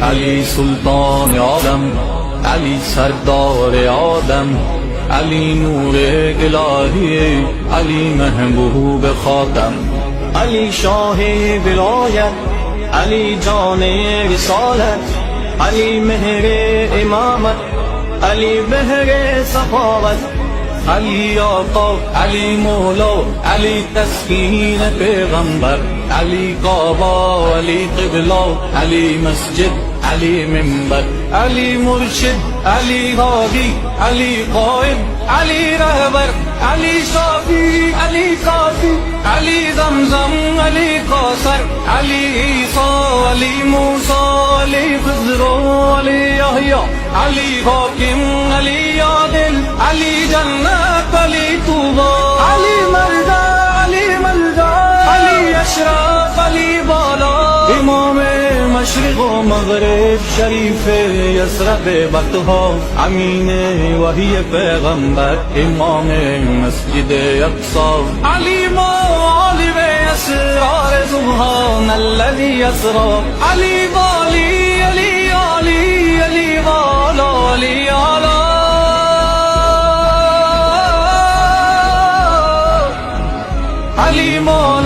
علی سلطان عالم، علی سردار آدم، علی نور الهی، علی محبوب خاتم، علی شاه ولایت، علی جان رسالت، علی مهر امامت، علی مهر سخاوت، علی آقا، علی مولا، علی تسکین پیغمبر، علی کعبه، علی قبله، علی مسجد، علی منبر، علی مرشد، علی هادی، علی قائد، علی رهبر، علی شافی، علی کافی، علی زمزم، علی کوثر، علی عیسی، علی موسی، علی خضر، علی یحیی، علی حاکم، علی عادل، علی جنت، علی طوبی، علی مرضا، علی ملجا، علی اشرف، علی بالا، امام مشرق و مغرب، شریف یثرب بطحا، امین وحی پیغمبر، امام مسجد اقصی، علی معالم اسرار سبحان الذي اسرا، علی والی، علی علی، علی والا، علی علا، علی مولا،